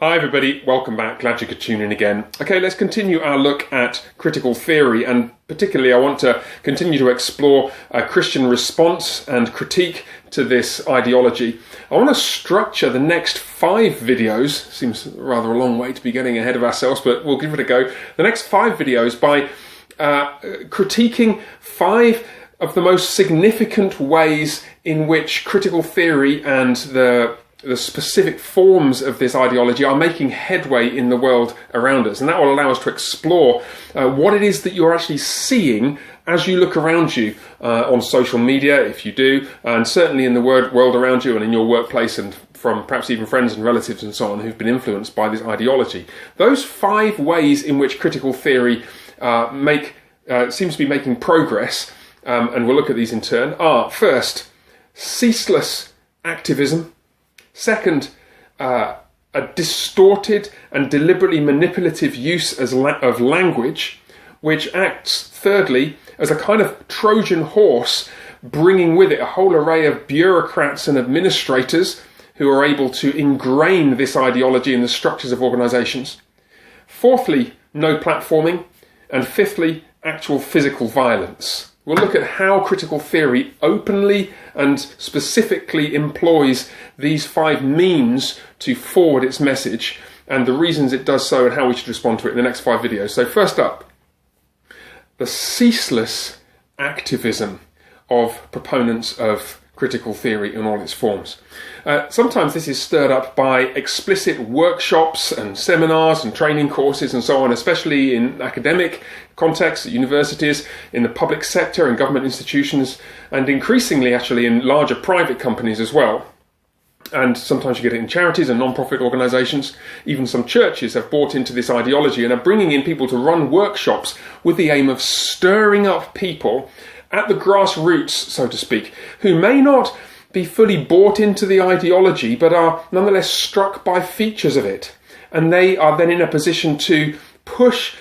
Hi everybody, welcome back, glad you could tune in again. Okay, let's continue our look at critical theory, and particularly I want to continue to explore a Christian response and critique to this ideology. I want to structure the next 5 videos, seems rather a long way to be getting ahead of ourselves, but we'll give it a go. The next 5 videos by critiquing 5 of the most significant ways in which critical theory and the specific forms of this ideology are making headway in the world around us. And that will allow us to explore what it is that you're actually seeing as you look around you on social media, if you do, and certainly in the world around you and in your workplace, and from perhaps even friends and relatives and so on who've been influenced by this ideology. Those 5 ways in which critical theory seems to be making progress, and we'll look at these in turn, are first, ceaseless activism. Second, a distorted and deliberately manipulative use of language, which acts, thirdly, as a kind of Trojan horse, bringing with it a whole array of bureaucrats and administrators who are able to ingrain this ideology in the structures of organisations. Fourthly, no platforming. And fifthly, actual physical violence. We'll look at how critical theory openly and specifically employs these 5 means to forward its message, and the reasons it does so and how we should respond to it in the next 5 videos. So first up, the ceaseless activism of proponents of critical theory in all its forms. Sometimes this is stirred up by explicit workshops and seminars and training courses and so on, especially in academic contexts, at universities, in the public sector and government institutions, and increasingly actually in larger private companies as well. And sometimes you get it in charities and non-profit organisations. Even some churches have bought into this ideology and are bringing in people to run workshops with the aim of stirring up people at the grassroots, so to speak, who may not be fully bought into the ideology, but are nonetheless struck by features of it. And they are then in a position to push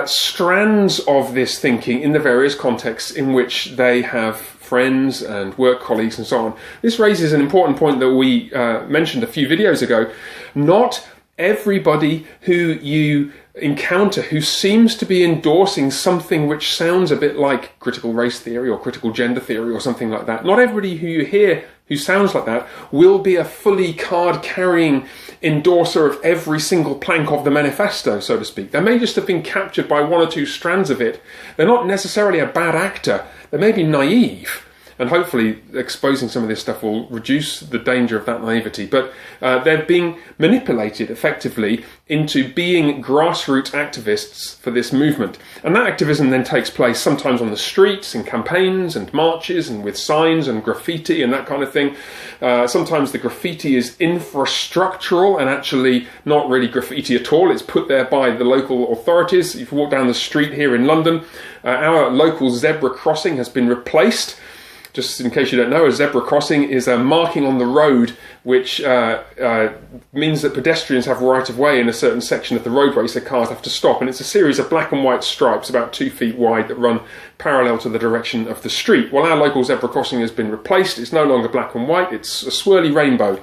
strands of this thinking in the various contexts in which they have friends and work colleagues and so on. This raises an important point that we mentioned a few videos ago. Not everybody who you encounter who seems to be endorsing something which sounds a bit like critical race theory or critical gender theory or something like that, not everybody who you hear who sounds like that will be a fully card-carrying endorser of every single plank of the manifesto, so to speak. They may just have been captured by 1 or 2 strands of it. They're not necessarily a bad actor. They may be naive. And hopefully exposing some of this stuff will reduce the danger of that naivety. But they're being manipulated effectively into being grassroots activists for this movement. And that activism then takes place sometimes on the streets, in campaigns and marches and with signs and graffiti and that kind of thing. Sometimes the graffiti is infrastructural and actually not really graffiti at all. It's put there by the local authorities. If you walk down the street here in London, our local zebra crossing has been replaced. Just in case you don't know, a zebra crossing is a marking on the road which means that pedestrians have right of way in a certain section of the roadway, so cars have to stop. And it's a series of black and white stripes about 2 feet wide that run parallel to the direction of the street. Well, our local zebra crossing has been replaced. It's no longer black and white. It's a swirly rainbow,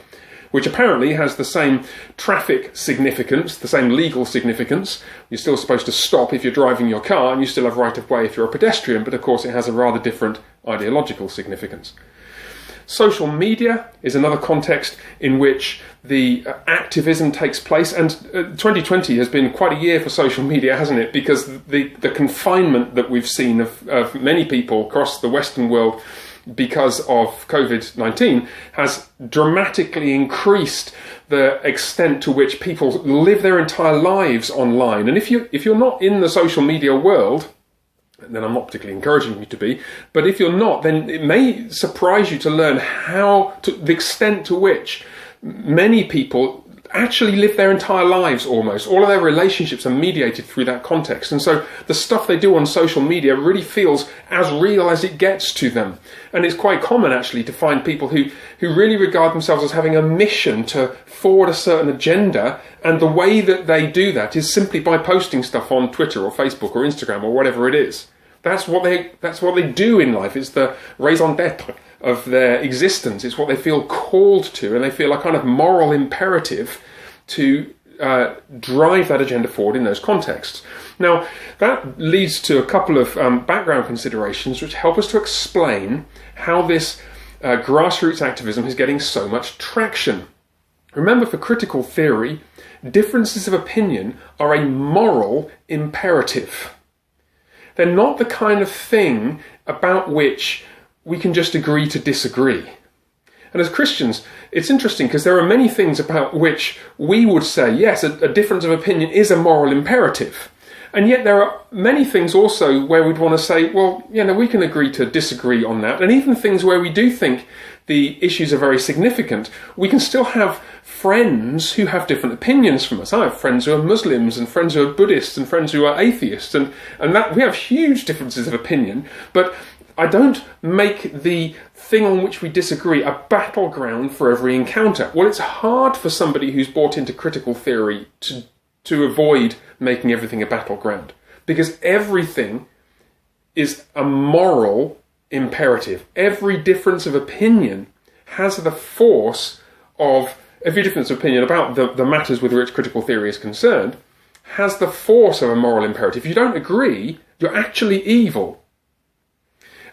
which apparently has the same traffic significance, the same legal significance. You're still supposed to stop if you're driving your car, and you still have right of way if you're a pedestrian, but of course it has a rather different ideological significance. Social media is another context in which the activism takes place, and 2020 has been quite a year for social media, hasn't it? Because the confinement that we've seen of many people across the Western world because of COVID-19 has dramatically increased the extent to which people live their entire lives online. And if you're not in the social media world, then I'm not particularly encouraging you to be, but if you're not, then it may surprise you to learn the extent to which many people actually live their entire lives almost. All of their relationships are mediated through that context. And so the stuff they do on social media really feels as real as it gets to them. And it's quite common actually to find people who really regard themselves as having a mission to forward a certain agenda, and the way that they do that is simply by posting stuff on Twitter or Facebook or Instagram or whatever it is. That's what they do in life. It's the raison d'etre of their existence. It's what they feel called to, and they feel a kind of moral imperative to drive that agenda forward in those contexts. Now, that leads to a couple of background considerations which help us to explain how this grassroots activism is getting so much traction. Remember, for critical theory, differences of opinion are a moral imperative. They're not the kind of thing about which we can just agree to disagree. And as Christians, it's interesting because there are many things about which we would say, yes, a difference of opinion is a moral imperative. And yet there are many things also where we'd want to say, well, we can agree to disagree on that. And even things where we do think the issues are very significant, we can still have friends who have different opinions from us. I have friends who are Muslims and friends who are Buddhists and friends who are atheists. And that we have huge differences of opinion, but I don't make the thing on which we disagree a battleground for every encounter. Well, it's hard for somebody who's bought into critical theory to avoid making everything a battleground, because everything is a moral imperative. Every difference of opinion has the force of, every difference of opinion about the matters with which critical theory is concerned has the force of a moral imperative. If you don't agree, you're actually evil.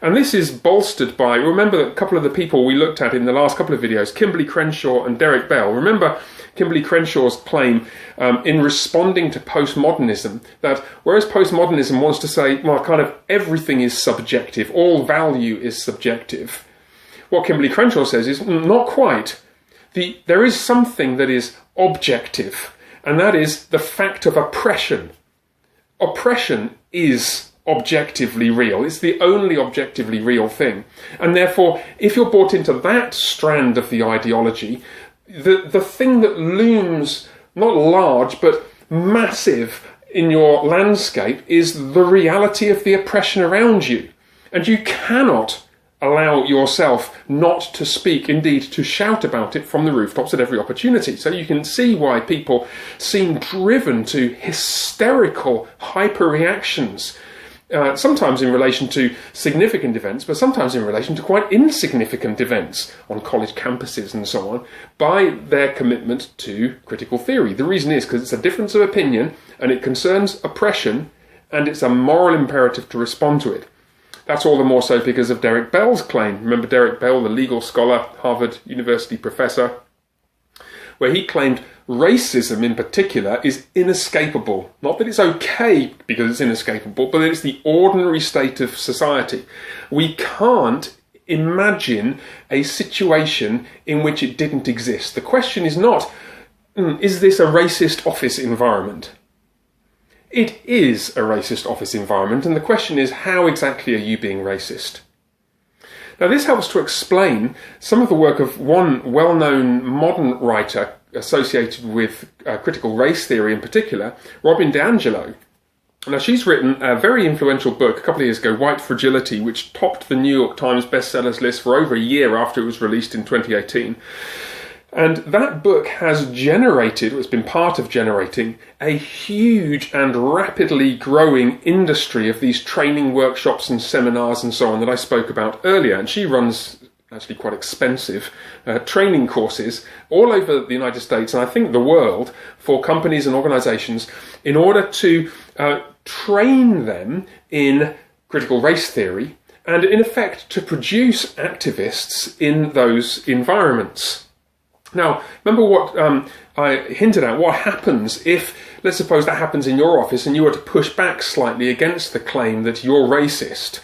And this is bolstered by, remember that a couple of the people we looked at in the last couple of videos, Kimberley, Crenshaw and Derek Bell. Remember Kimberley Crenshaw's claim in responding to postmodernism, that whereas postmodernism wants to say, well, kind of everything is subjective, all value is subjective, what Kimberley Crenshaw says is not quite. There is something that is objective, and that is the fact of oppression. Oppression is objectively real. It's the only objectively real thing. And therefore, if you're bought into that strand of the ideology, the thing that looms, not large, but massive in your landscape is the reality of the oppression around you. And you cannot allow yourself not to speak, indeed to shout about it from the rooftops at every opportunity. So you can see why people seem driven to hysterical hyper-reactions, sometimes in relation to significant events, but sometimes in relation to quite insignificant events on college campuses and so on, by their commitment to critical theory. The reason is because it's a difference of opinion and it concerns oppression, and it's a moral imperative to respond to it. That's all the more so because of Derek Bell's claim. Remember Derek Bell, the legal scholar, Harvard University professor, where he claimed racism in particular is inescapable. Not that it's okay because it's inescapable, but that it's the ordinary state of society. We can't imagine a situation in which it didn't exist. The question is not, is this a racist office environment? It is a racist office environment, and the question is, how exactly are you being racist? Now, this helps to explain some of the work of one well-known modern writer associated with critical race theory in particular, Robin DiAngelo. Now, she's written a very influential book a couple of years ago, White Fragility, which topped the New York Times bestsellers list for over a year after it was released in 2018. And that book has generated, or it's been part of generating, a huge and rapidly growing industry of these training workshops and seminars and so on that I spoke about earlier. And she runs actually quite expensive training courses all over the United States and I think the world for companies and organizations in order to train them in critical race theory and in effect to produce activists in those environments. Now, remember what I hinted at, what happens if, let's suppose that happens in your office and you were to push back slightly against the claim that you're racist.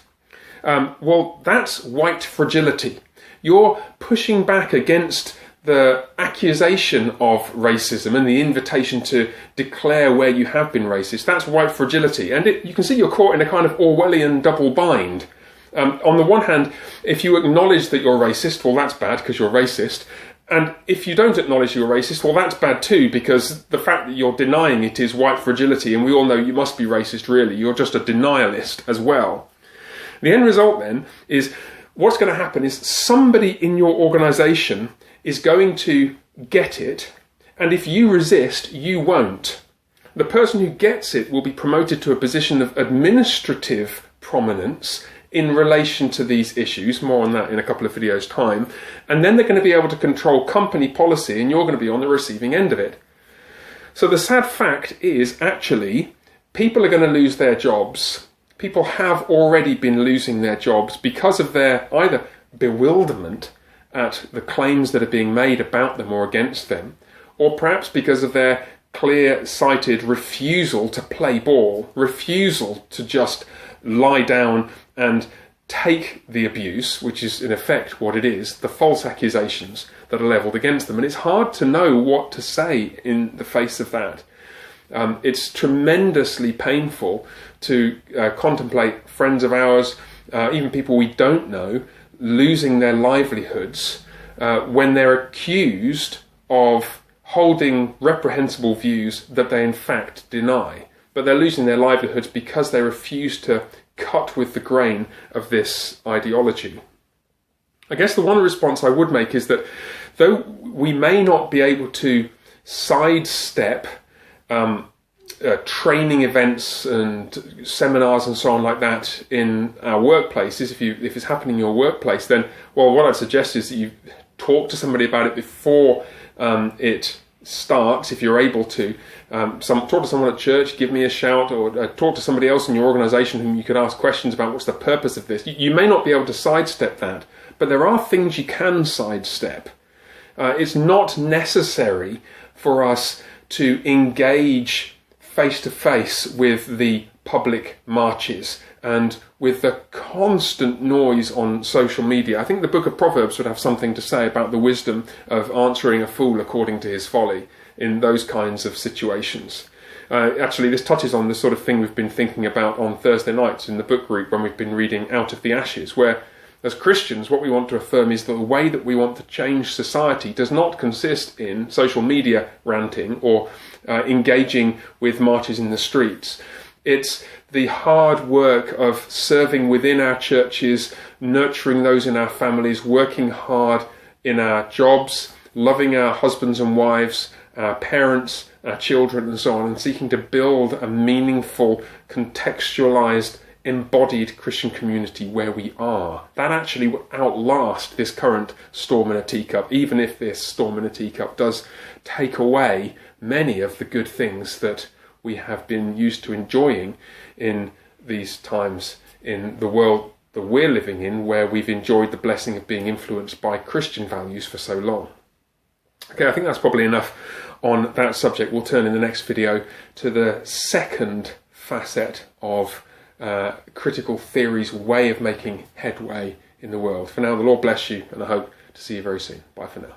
Well, that's white fragility. You're pushing back against the accusation of racism and the invitation to declare where you have been racist. That's white fragility. And you can see you're caught in a kind of Orwellian double bind. On the one hand, if you acknowledge that you're racist, well, that's bad because you're racist. And if you don't acknowledge you're racist, well, that's bad too, because the fact that you're denying it is white fragility, and we all know you must be racist, really. You're just a denialist as well. The end result, then, is what's going to happen is somebody in your organisation is going to get it, and if you resist, you won't. The person who gets it will be promoted to a position of administrative prominence in relation to these issues, more on that in a couple of videos' time, and then they're going to be able to control company policy and you're going to be on the receiving end of it. So the sad fact is, actually, people are going to lose their jobs. People have already been losing their jobs because of their either bewilderment at the claims that are being made about them or against them, or perhaps because of their clear-sighted refusal to play ball, refusal to just lie down and take the abuse, which is in effect what it is, the false accusations that are levelled against them. And it's hard to know what to say in the face of that. It's tremendously painful to contemplate friends of ours, even people we don't know, losing their livelihoods when they're accused of holding reprehensible views that they in fact deny. But they're losing their livelihoods because they refuse to cut with the grain of this ideology. I guess the one response I would make is that though we may not be able to sidestep training events and seminars and so on like that in our workplaces, if it's happening in your workplace, then, well, what I'd suggest is that you talk to somebody about it before it starts, if you're able to. Talk to someone at church, give me a shout, or talk to somebody else in your organisation whom you could ask questions about what's the purpose of this. You may not be able to sidestep that, but there are things you can sidestep. It's not necessary for us to engage face-to-face with the public marches and with the constant noise on social media. I think the book of Proverbs would have something to say about the wisdom of answering a fool according to his folly in those kinds of situations. Actually, this touches on the sort of thing we've been thinking about on Thursday nights in the book group when we've been reading Out of the Ashes, where as Christians what we want to affirm is that the way that we want to change society does not consist in social media ranting or engaging with marches in the streets. It's the hard work of serving within our churches, nurturing those in our families, working hard in our jobs, loving our husbands and wives, our parents, our children and so on, and seeking to build a meaningful, contextualized, embodied Christian community where we are. That actually will outlast this current storm in a teacup, even if this storm in a teacup does take away many of the good things that we have been used to enjoying in these times in the world that we're living in, where we've enjoyed the blessing of being influenced by Christian values for so long. Okay, I think that's probably enough on that subject. We'll turn in the next video to the second facet of critical theory's way of making headway in the world. For now, the Lord bless you, and I hope to see you very soon. Bye for now.